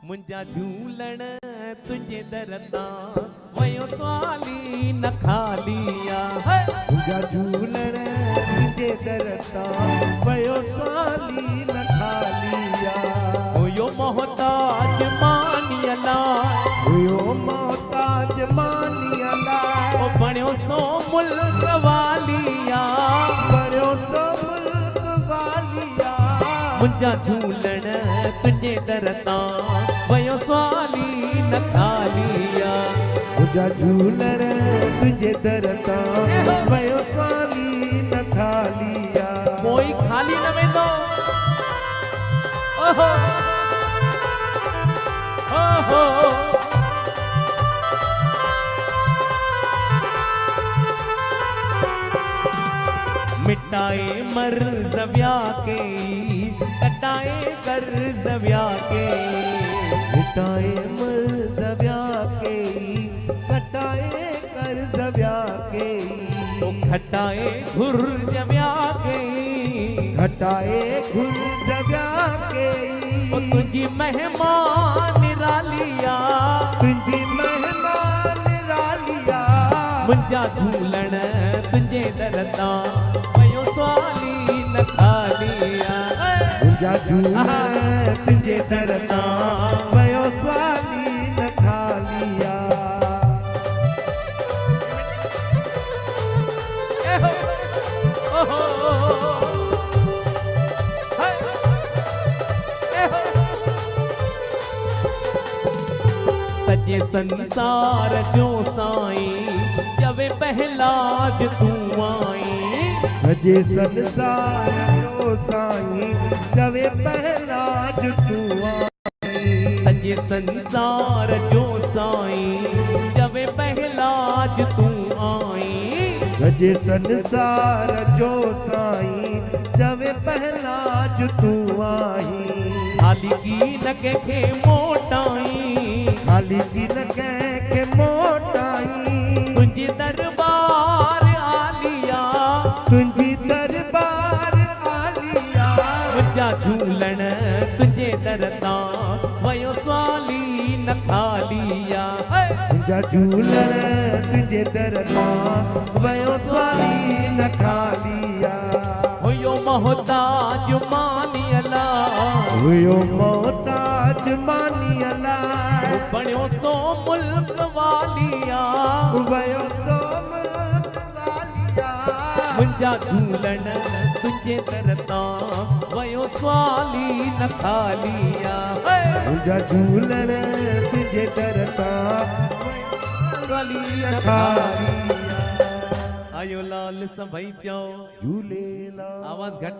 मुंजा झूलण तुझे दरता वयो स्वाली न खालिया मुंजा झूलण तुझे दरता वयो स्वाली न खालिया हुयो मोहताज मानियला हुयो मोहताज मानियला ओ बणियो सो मुल्क वालिया बणियो सो मुल्क वालिया मुंजा झूलण तुझे दरता वयो स्वाली न खालिया मुंजा झूलण तुझे दरता वयो स्वाली न खालिया कोई खाली न वेंदो ओहो ओहो मिटाए मर्ज़ व्या के कटाए कर्ज़ व्या के मिटाए मर्ज़ व्या के कटाए कर्ज़ व्या के तो घटाए घुर्ज व्या के घटाए घुर्ज व्या के ओ तुझी मेहमान रालिया तुझी मेहमान रालिया मुंजा झूलण तुझे दरता वयो स्वाली न खालिया मुंजा झूलण तुझे दरता वयो स्वाली न खालिया ओहो सजे संसार जो साईं जवे पहलाज तू आई सजे संसार जो साईं जवे पहलाज तू आई सजे संसार जो साईं जवे पहलाज तू आई सजे संसार जो साईं जवे पहलाज तू आई खाली की न के मोटाई खाली की न के मोटाई तुझे दरबार आलिया तुझी दरबार आलिया मुंजा झूलण तुझे दरता वयो स्वाली न खालिया मुंजा झूलण तुझे दरता वयो स्वाली न खालिया हुयो मोहताज मानियला हुयो मोहताज मानियला बणियो सो मुल्क वालिया वयो सो मुल्क वालिया मुंजा झूलण तुझे दरता वयो स्वाली न खालिया मुंजा झूलण तुझे दरता स्वाली न खालिया आयो लाल सभई चओ झूलेलाल आवाज घट